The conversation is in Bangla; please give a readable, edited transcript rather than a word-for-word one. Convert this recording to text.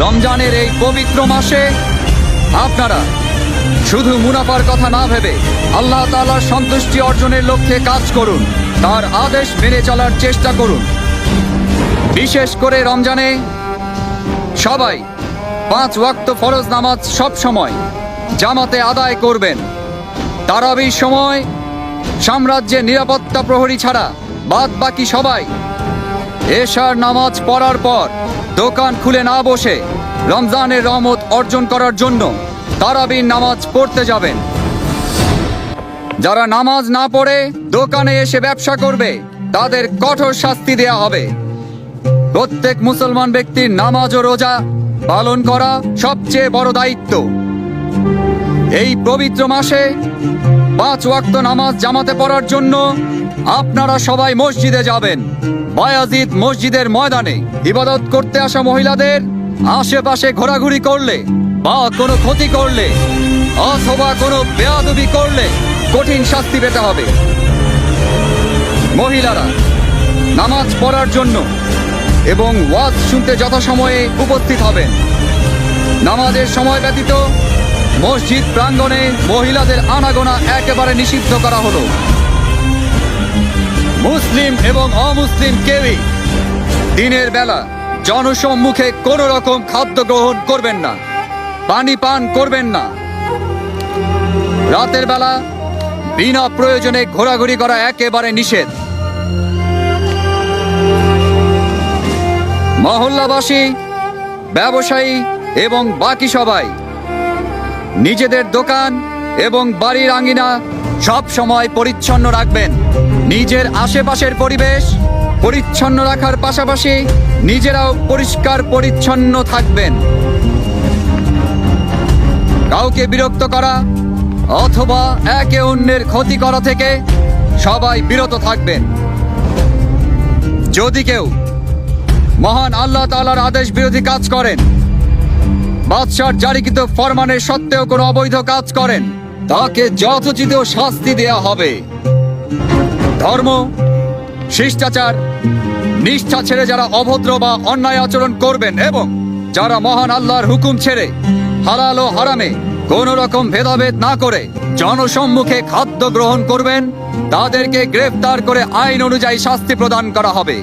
রমজানের এই পবিত্র মাসে আপনারা শুধু মুনাফার কথা না ভেবে আল্লাহ তাআলার সন্তুষ্টি অর্জনের লক্ষ্যে কাজ করুন, তার আদেশ মেনে চলার চেষ্টা করুন। বিশেষ করে রমজানে সবাই 5 ওয়াক্ত ফরজ নামাজ সব সময় জামাতে আদায় করবেন। তারাবির সময় সাম্রাজ্যের নিরাপত্তা প্রহরী ছাড়া বাদ বাকি সবাই এশার নামাজ পড়ার পর দোকান খুলে না বসে রমজানের রহমত অর্জন করার জন্য তারাবির নামাজ পড়তে যাবেন। যারা নামাজ না পড়ে দোকানে এসে ব্যবসা করবে তাদের কঠোর শাস্তি দেয়া হবে। প্রত্যেক মুসলমান ব্যক্তির নামাজ ও রোজা পালন করা সবচেয়ে বড় দায়িত্ব। এই পবিত্র মাসে 5 ওয়াক্ত নামাজ জামাতে পড়ার জন্য আপনারা সবাই মসজিদে যাবেন। বায়াজিদ মসজিদের ময়দানে ইবাদত করতে আসা মহিলাদের আশেপাশে ঘোরাঘুরি করলে বা কোনো ক্ষতি করলে অথবা কোনো বেয়াদবি করলে কঠিন শাস্তি পেতে হবে। মহিলারা নামাজ পড়ার জন্য এবং ওয়াজ শুনতে যথাসময়ে উপস্থিত হবেন। নামাজের সময় ব্যতীত মসজিদ প্রাঙ্গণে মহিলাদের আনাগোনা একেবারে নিষিদ্ধ করা হলো। মুসলিম এবং অমুসলিম কেউই দিনের বেলা জনসম্মুখে কোনো রকম খাদ্য গ্রহণ করবেন না, পানি পান করবেন না। রাতের বেলা বিনা প্রয়োজনে ঘোরাঘুরি করা একেবারে নিষেধ। মহল্লাবাসী, ব্যবসায়ী এবং বাকি সবাই নিজেদের দোকান এবং বাড়ির আঙিনা সব সময় পরিচ্ছন্ন রাখবেন। নিজের আশেপাশের পরিবেশ পরিচ্ছন্ন রাখার পাশাপাশি নিজেরাও পরিষ্কার পরিচ্ছন্ন থাকবেন। কাউকে বিরক্ত করা অথবা একে অন্যের ক্ষতি করা থেকে সবাই বিরত থাকবেন। যদি কেউ মহান আল্লাহ তাআলার আদেশ বিরোধী কাজ করেন, বাদশার জারিকৃত ফরমানের সত্ত্বেও কোনো অবৈধ কাজ করেন, তাকে যথোচিত শাস্তি দেয়া হবে। ধর্ম, শিষ্টাচার, নিষ্ঠা ছেড়ে যারা অভদ্র বা অন্যায় আচরণ করবেন এবং যারা মহান আল্লাহর হুকুম ছেড়ে হালাল ও হারামে কোন রকম ভেদাভেদ না করে জনসম্মুখে খাদ্য গ্রহণ করবেন, তাদেরকে গ্রেফতার করে আইন অনুযায়ী শাস্তি প্রদান করা হবে।